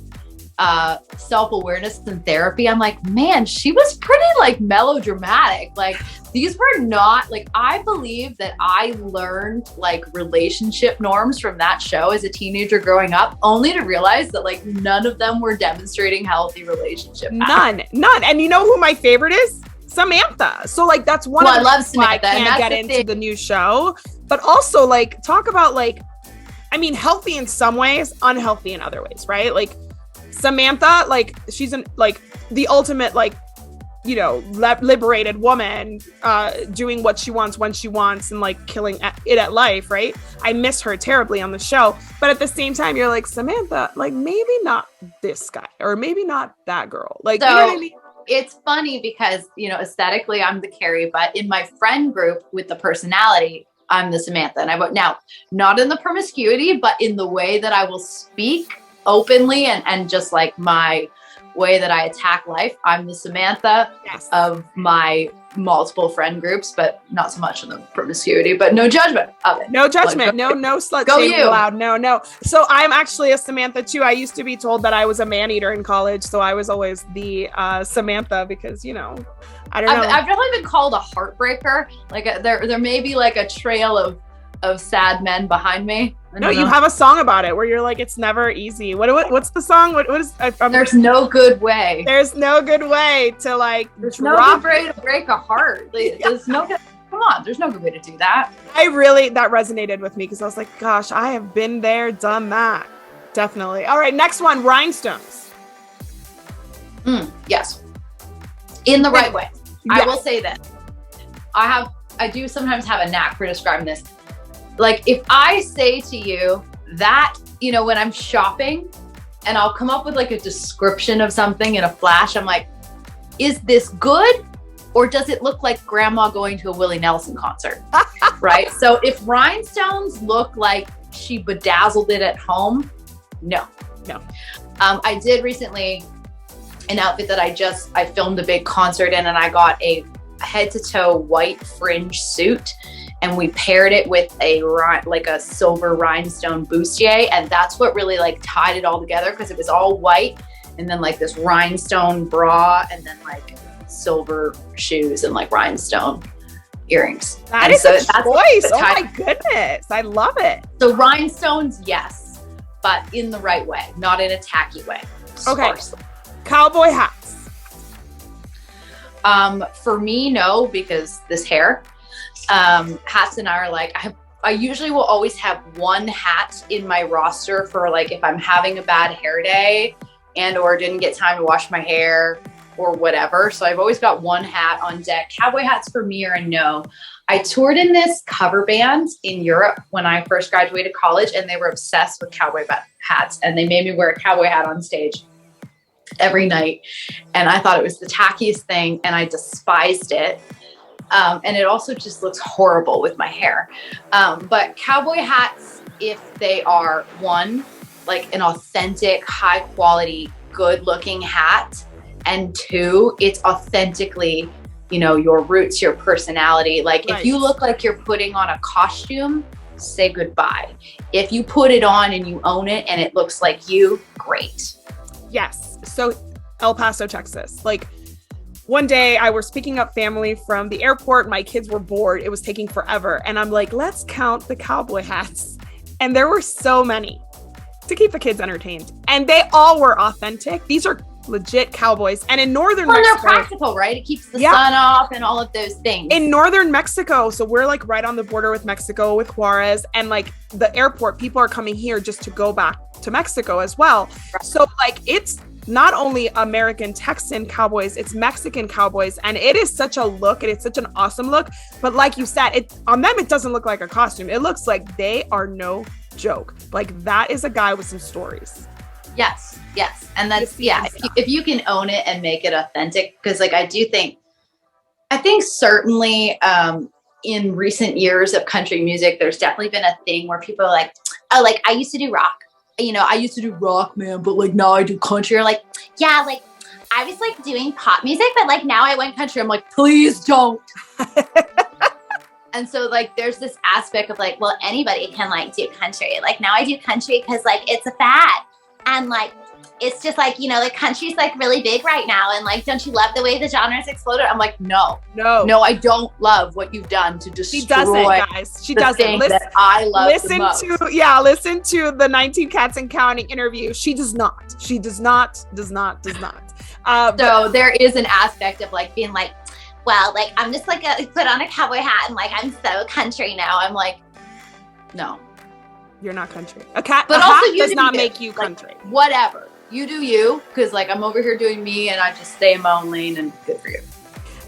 S3: self-awareness and therapy, I'm like, man, she was pretty like melodramatic. Like, these were not like, I believe that I learned like relationship norms from that show as a teenager growing up, only to realize that like none of them were demonstrating healthy relationship patterns.
S2: None. And you know who my favorite is? Samantha. So like, that's one of the
S3: I love Samantha,
S2: why I can't get into the new show, but also like talk about like, I mean, healthy in some ways, unhealthy in other ways, right? Like Samantha, like she's like the ultimate, like, you know, liberated woman, doing what she wants when she wants and like killing it at life, right? I miss her terribly on the show, but at the same time, you're like, Samantha, like maybe not this guy or maybe not that girl. Like,
S3: so,
S2: you know what I mean?
S3: It's funny because, you know, aesthetically, I'm the Carrie, but in my friend group with the personality, I'm the Samantha. And I vote now, not in the promiscuity, but in the way that I will speak openly and just like my way that I attack life. I'm the Samantha of my multiple friend groups, but not so much in the promiscuity, but no judgment of it.
S2: No judgment. No slut shaming allowed. No. So I'm actually a Samantha too. I used to be told that I was a man eater in college. So I was always the Samantha because, you know, I don't know.
S3: I've definitely been called a heartbreaker. Like there may be like a trail of sad men behind me.
S2: No, you have a song about it where you're like, it's never easy. What's the song? What is?
S3: There's no good way.
S2: There's no good way to like.
S3: There's no good way to break a heart. Like, there's no good. Come on, there's no good way to do that.
S2: That resonated with me because I was like, gosh, I have been there, done that. Definitely. All right, next one, rhinestones.
S3: Yes, in the right way. Yes. I will say that I do sometimes have a knack for describing this. Like if I say to you that, you know, when I'm shopping and I'll come up with like a description of something in a flash, I'm like, is this good? Or does it look like grandma going to a Willie Nelson concert? Right? So if rhinestones look like she bedazzled it at home, no. I did recently an outfit that I filmed a big concert in, and I got a head to toe white fringe suit. And we paired it with a silver rhinestone bustier. And that's what really like tied it all together because it was all white and then like this rhinestone bra and then like silver shoes and like rhinestone earrings.
S2: That is a choice. Oh my goodness. I love it.
S3: So rhinestones, yes, but in the right way, not in a tacky way.
S2: Okay. Sparsely. Cowboy hats.
S3: For me, no, because this hair. Hats and I are like, I usually will always have one hat in my roster for like if I'm having a bad hair day and or didn't get time to wash my hair or whatever. So I've always got one hat on deck. Cowboy hats for me are a no. I toured in this cover band in Europe when I first graduated college, and they were obsessed with cowboy hats, and they made me wear a cowboy hat on stage. every night. And I thought it was the tackiest thing and I despised it. And it also just looks horrible with my hair. But cowboy hats, if they are one, like an authentic, high quality, good looking hat, and two, it's authentically, you know, your roots, your personality. Like if you look like you're putting on a costume, say goodbye. If you put it on and you own it and it looks like you, great.
S2: Yes. So El Paso, Texas, like one day I was picking up family from the airport. My kids were bored. It was taking forever. And I'm like, let's count the cowboy hats. And there were so many to keep the kids entertained. And they all were authentic. These are legit cowboys. And in northern Mexico,
S3: they're practical, right? It keeps the sun off and all of those things.
S2: In northern Mexico, so we're like right on the border with Mexico, with Juarez, and like the airport, people are coming here just to go back to Mexico as well. Right. So like it's not only American Texan cowboys, it's Mexican cowboys, and it is such a look, and it's such an awesome look. But like you said, it on them, it doesn't look like a costume. It looks like they are no joke. Like that is a guy with some stories.
S3: Yes. And that's, if you can own it and make it authentic, because like I think certainly in recent years of country music, there's definitely been a thing where people are like, oh, like I used to do rock. You know, I used to do rock, man, but like now I do country. Or like, yeah, like I was like doing pop music, but like now I went country. I'm like, please don't. And so like, there's this aspect of like, well, anybody can like do country. Like now I do country because like it's a fad. And like, it's just like, you know, like country's like really big right now. And like, don't you love the way the genres exploded? I'm like, no, I don't love what you've done to destroy.
S2: She doesn't, guys. She doesn't.
S3: Listen, that I love
S2: listen to the 19 Cats and Counting interview. She does not. She does not.
S3: So there is an aspect of like being like, well, like I'm just like put on a cowboy hat and like I'm so country now. I'm like, no.
S2: You're not country. A hat does not make you country.
S3: Like, whatever. You do you, because like I'm over here doing me and I just stay in my own lane and good for you.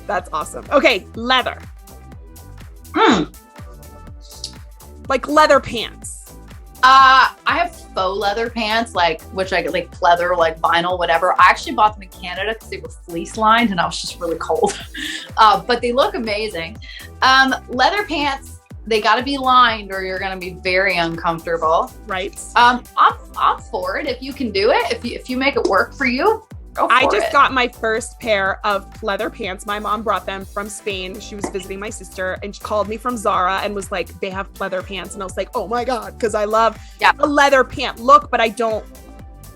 S2: That's awesome. Okay, leather. Like leather pants.
S3: I have faux leather pants, like which I get like pleather, like vinyl, whatever. I actually bought them in Canada because they were fleece lined and I was just really cold. But they look amazing. Leather pants. They got to be lined or you're going to be very uncomfortable.
S2: Right.
S3: I'm for it. If you can do it, if you make it work for you, go for it.
S2: I just got my first pair of pleather pants. My mom brought them from Spain. She was visiting my sister and she called me from Zara and was like, they have pleather pants. And I was like, oh my God. Because I love the leather pant look, but I don't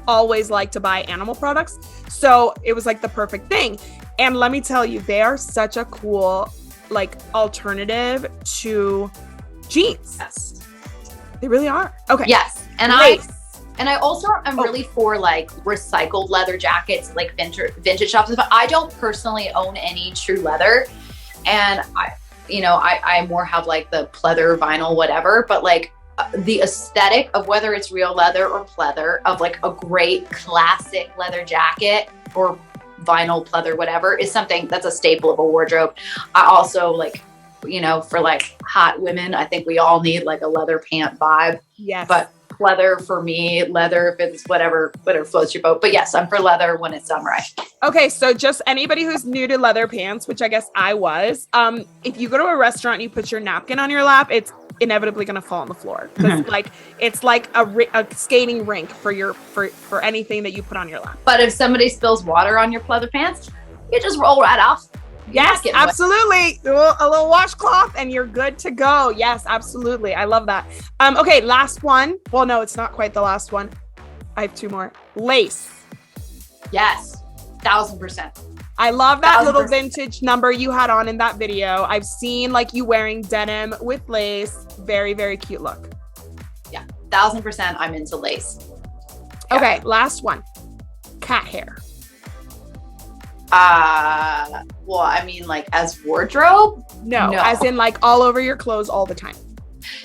S2: always like to buy animal products. So it was like the perfect thing. And let me tell you, they are such a cool like alternative to jeans.
S3: Yes.
S2: They really are. Okay.
S3: Yes. And I also am really for like recycled leather jackets, like vintage shops, but I don't personally own any true leather. And I more have like the pleather, vinyl, whatever, but like the aesthetic of whether it's real leather or pleather of like a great classic leather jacket or vinyl, pleather, whatever is something that's a staple of a wardrobe. I also like, you know, for like hot women, I think we all need like a leather pant vibe.
S2: Yes.
S3: But pleather for me, leather if it's whatever floats your boat. But yes, I'm for leather when it's done right.
S2: Okay, so just anybody who's new to leather pants, which I guess I was, if you go to a restaurant and you put your napkin on your lap, it's inevitably going to fall on the floor because like it's like a skating rink for anything that you put on your lap.
S3: But if somebody spills water on your pleather pants, you just roll right off.
S2: Yes, absolutely. A little washcloth and you're good to go. Yes, absolutely. I love that. Okay, last one. Well, no, it's not quite the last one. I have two more. Lace.
S3: Yes, 1000%.
S2: I love that little vintage number you had on in that video. I've seen like you wearing denim with lace. Very, very cute look.
S3: Yeah, 1000% I'm into lace.
S2: Yeah. Okay, last one. Cat hair.
S3: Well, I mean like as wardrobe?
S2: No, as in like all over your clothes all the time.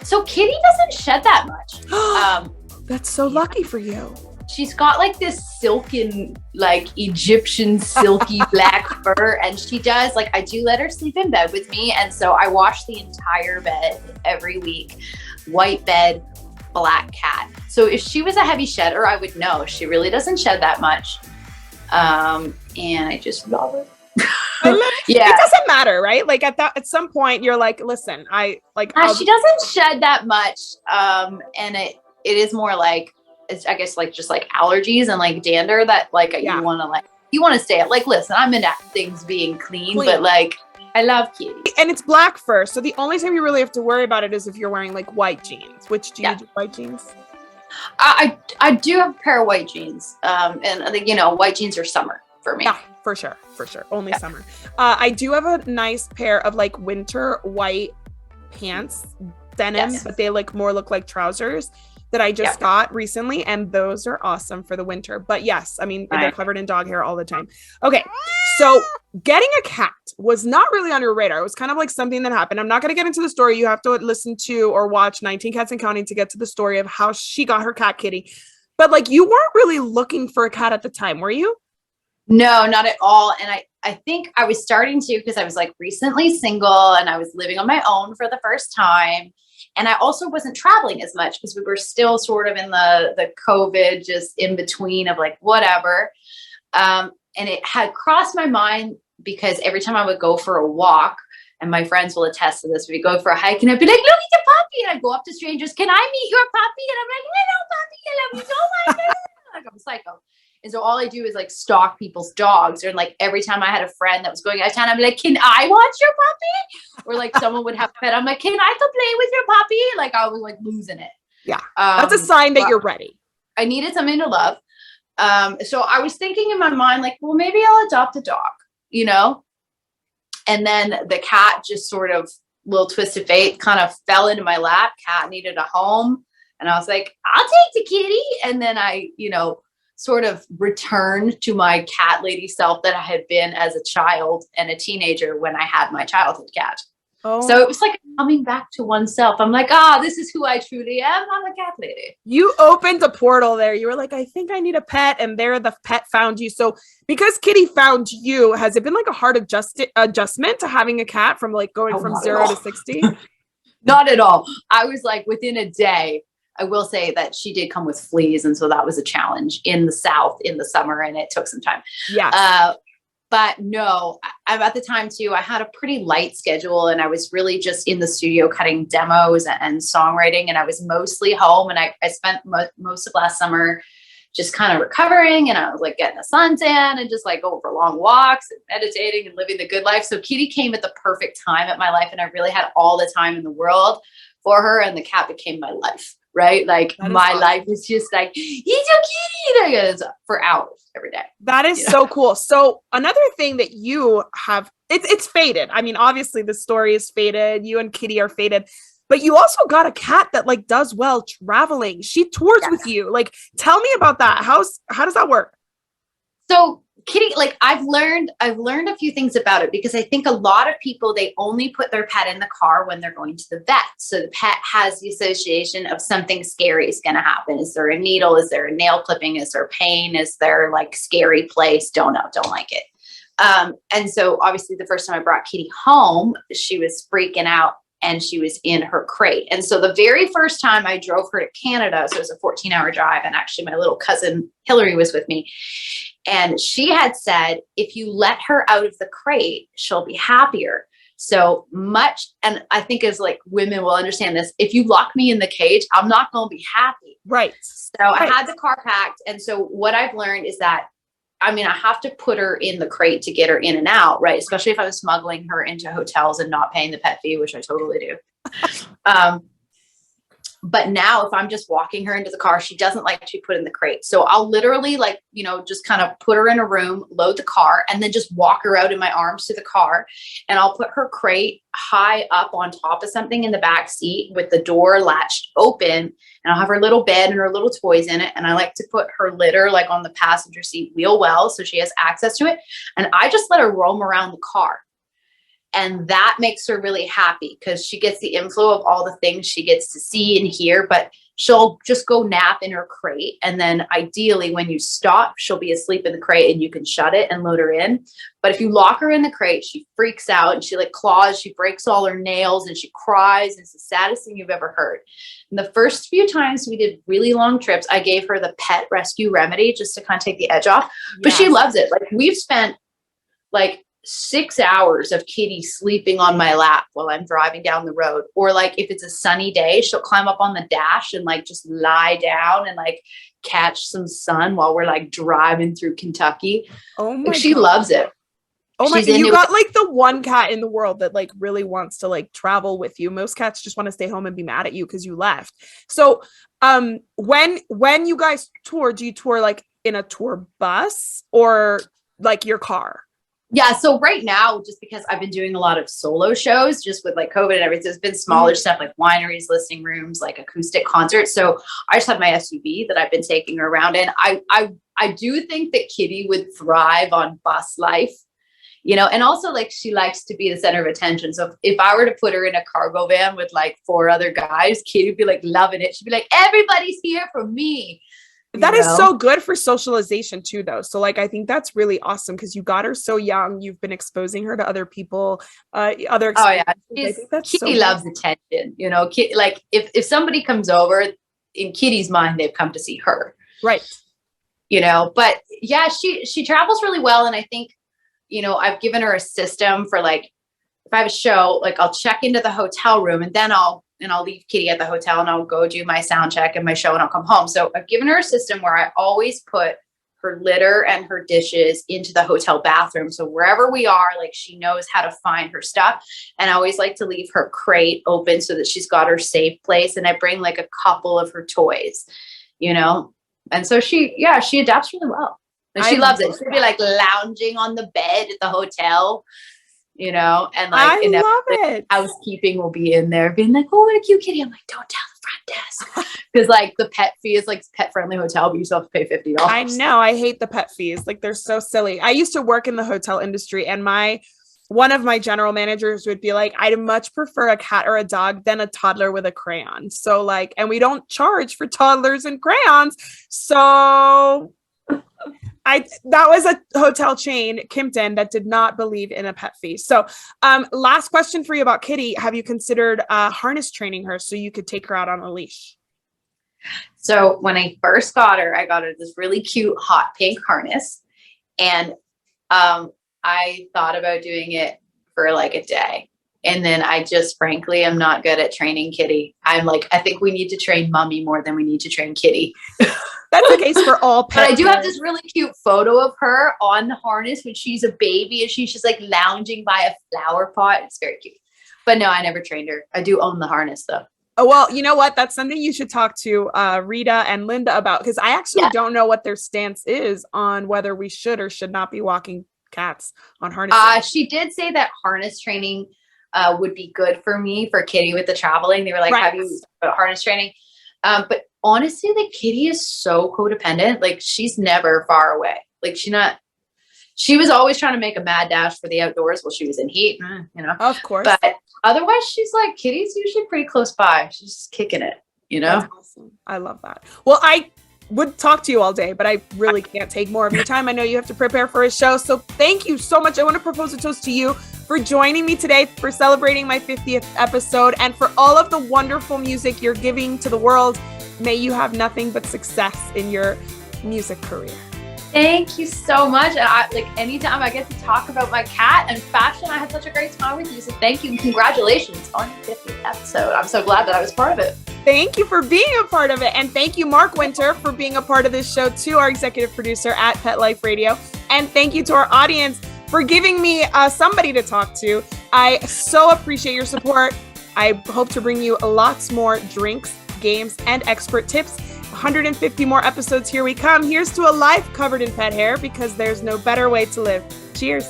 S3: So Kitty doesn't shed that much.
S2: That's so lucky for you.
S3: She's got like this silken, like Egyptian silky black fur. And she does like, I do let her sleep in bed with me. And so I wash the entire bed every week. White bed, black cat. So if she was a heavy shedder, I would know. She really doesn't shed that much. And I just love it.
S2: Yeah. It doesn't matter, right? Like at some point you're like, listen,
S3: she doesn't shed that much. And it is more like, it's, I guess, like just like allergies and like dander that like you want to stay at. Like, listen, I'm into things being clean, but like I love kitty.
S2: And it's black fur, so the only time you really have to worry about it is if you're wearing like white jeans. Which do you do white jeans?
S3: I do have a pair of white jeans. And I think, white jeans are summer for me.
S2: Yeah, for sure. Only summer. I do have a nice pair of like winter white pants, denim, but they like more look like trousers that I just got recently, and those are awesome for the winter. But yes, I mean, they're covered in dog hair all the time. Okay, so getting a cat was not really on your radar. It was kind of like something that happened. I'm not going to get into the story. You have to listen to or watch 19 Cats and Counting to get to the story of how she got her cat Kitty. But like, you weren't really looking for a cat at the time, were you?
S3: No, not at all. And I think I was starting to, because I was like recently single and I was living on my own for the first time. And I also wasn't traveling as much because we were still sort of in the COVID, just in between of like, whatever. And it had crossed my mind because every time I would go for a walk, and my friends will attest to this, we'd go for a hike and I'd be like, look at your puppy. And I'd go up to strangers, can I meet your puppy? And I'm like, hello, puppy. I love you so much. Like, I'm a psycho. And so all I do is like stalk people's dogs. Or like every time I had a friend that was going out of town, I'd be like, can I watch your puppy? Or like someone would have a pet. I'm like, can I go play with your puppy? Like I was like losing it.
S2: Yeah. That's a sign that you're ready.
S3: I needed something to love. So I was thinking in my mind, like, well, maybe I'll adopt a dog, And then the cat just sort of, little twist of fate, kind of fell into my lap. Cat needed a home. And I was like, I'll take the kitty. And then I, sort of returned to my cat lady self that I had been as a child and a teenager when I had my childhood cat. Oh. So it was like coming back to oneself. I'm like, this is who I truly am. I'm a cat lady.
S2: You opened a portal there. You were like, I think I need a pet. And there the pet found you. So because Kitty found you, has it been like a hard adjustment to having a cat from like going from 0 to 60?
S3: Not at all. I was like within a day. I will say that she did come with fleas. And so that was a challenge in the South in the summer, and it took some time.
S2: Yeah.
S3: But no, I'm at the time too, I had a pretty light schedule and I was really just in the studio cutting demos and songwriting. And I was mostly home, and I spent most of last summer just kind of recovering, and I was like getting the sun tan and just like going for long walks and meditating and living the good life. So Kitty came at the perfect time at my life, and I really had all the time in the world for her, and the cat became my life. Right? Like my awesome. Life was just like, he's so cute for hours every day.
S2: That is so cool. So another thing that you have, it's faded. I mean, obviously the story is faded. You and Kitty are faded, but you also got a cat that like does well traveling. She tours with you. Like, tell me about that. How does that work?
S3: So Kitty, like I've learned a few things about it, because I think a lot of people, they only put their pet in the car when they're going to the vet. So the pet has the association of something scary is going to happen. Is there a needle? Is there a nail clipping? Is there pain? Is there like scary place? Don't like it. And so obviously the first time I brought Kitty home, she was freaking out and she was in her crate. And so the very first time I drove her to Canada, so it was a 14-hour drive, and actually my little cousin Hillary was with me. And she had said, if you let her out of the crate, she'll be happier. So much. And I think as like women will understand this. If you lock me in the cage, I'm not going to be happy.
S2: Right.
S3: So I had the car packed. And so what I've learned is that, I mean, I have to put her in the crate to get her in and out. Right. Especially if I'm smuggling her into hotels and not paying the pet fee, which I totally do. But now if I'm just walking her into the car, she doesn't like to be put in the crate. So I'll literally like, just kind of put her in a room, load the car, and then just walk her out in my arms to the car. And I'll put her crate high up on top of something in the back seat with the door latched open. And I'll have her little bed and her little toys in it. And I like to put her litter like on the passenger seat wheel well, so she has access to it. And I just let her roam around the car. And that makes her really happy because she gets the inflow of all the things she gets to see and hear, but she'll just go nap in her crate. And then ideally when you stop, she'll be asleep in the crate and you can shut it and load her in. But if you lock her in the crate, she freaks out and she like claws, she breaks all her nails and she cries. It's the saddest thing you've ever heard. And the first few times we did really long trips, I gave her the pet rescue remedy just to kind of take the edge off, but she loves it. Like we've spent like 6 hours of Kitty sleeping on my lap while I'm driving down the road. Or like if it's a sunny day, she'll climb up on the dash and like just lie down and like catch some sun while we're like driving through Kentucky.
S2: Oh my
S3: God. She loves it.
S2: Oh my, you got like the one cat in the world that like really wants to like travel with you. Most cats just want to stay home and be mad at you because you left. So when you guys tour, do you tour like in a tour bus or like your car?
S3: Yeah. So right now, just because I've been doing a lot of solo shows just with like COVID and everything, it's been smaller stuff like wineries, listening rooms, like acoustic concerts. So I just have my SUV that I've been taking her around in. I do think that Kitty would thrive on bus life, you know, and also like she likes to be the center of attention. So if I were to put her in a cargo van with like 4 other guys, Kitty would be like loving it. She'd be like, everybody's here for me.
S2: That is so good for socialization too, though. So like, I think that's really awesome because you got her so young. You've been exposing her to other people, other experiences.
S3: Oh yeah,
S2: I think that's
S3: Kitty loves attention. You know, like if somebody comes over, in Kitty's mind, they've come to see her,
S2: right?
S3: You know, but yeah, she travels really well, and I think, you know, I've given her a system for like if I have a show, like I'll check into the hotel room and then I'll leave Kitty at the hotel and I'll go do my sound check and my show and I'll come home. So I've given her a system where I always put her litter and her dishes into the hotel bathroom. So wherever we are, like she knows how to find her stuff. And I always like to leave her crate open so that she's got her safe place. And I bring like a couple of her toys, you know? And so she adapts really well. And she loves it. She'll be like lounging on the bed at the hotel, you know, and like
S2: I love it.
S3: Housekeeping will be in there being like, oh, what a cute kitty. I'm like, don't tell the front desk. Because like the pet fee is like pet friendly hotel, but you still have to pay $50.
S2: I know. I hate the pet fees. Like they're so silly. I used to work in the hotel industry and one of my general managers would be like, I'd much prefer a cat or a dog than a toddler with a crayon. So like, and we don't charge for toddlers and crayons. So that was a hotel chain, Kimpton, that did not believe in a pet fee. So last question for you about Kitty. Have you considered harness training her so you could take her out on a leash?
S3: So when I first got her, I got her this really cute hot pink harness. And I thought about doing it for like a day. And then I just frankly am not good at training Kitty. I'm like, I think we need to train Mummy more than we need to train Kitty.
S2: That's the case for all pets.
S3: But I do have this really cute photo of her on the harness when she's a baby and she's just like lounging by a flower pot. It's very cute. But no, I never trained her. I do own the harness though.
S2: Oh, well, you know what? That's something you should talk to Rita and Linda about because I actually don't know what their stance is on whether we should or should not be walking cats on harnesses.
S3: She did say that harness training would be good for me, for Kitty with the traveling. They were like, have you harness training? But honestly, the Kitty is so codependent. Like she's never far away. Like she was always trying to make a mad dash for the outdoors while she was in heat, you know,
S2: of course.
S3: But otherwise she's like, Kitty's usually pretty close by. She's just kicking it, you know?
S2: That's awesome. I love that. Well, I would talk to you all day, but I really can't take more of your time. I know you have to prepare for a show. So thank you so much. I want to propose a toast to you for joining me today, for celebrating my 50th episode, and for all of the wonderful music you're giving to the world. May you have nothing but success in your music career.
S3: Thank you so much. And anytime I get to talk about my cat and fashion, I had such a great time with you. So thank you and congratulations on your 50th episode. I'm so glad that I was part of it.
S2: Thank you for being a part of it. And thank you, Mark Winter, for being a part of this show too, our executive producer at Pet Life Radio. And thank you to our audience for giving me somebody to talk to. I so appreciate your support. I hope to bring you lots more drinks, games, and expert tips. 150 more episodes. Here we come. Here's to a life covered in pet hair, because there's no better way to live. Cheers.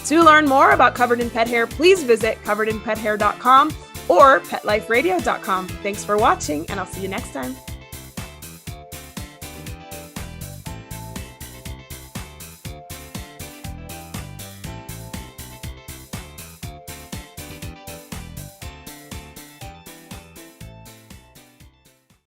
S2: To learn more about Covered in Pet Hair, please visit coveredinpethair.com or petliferadio.com. Thanks for watching, and I'll see you next time.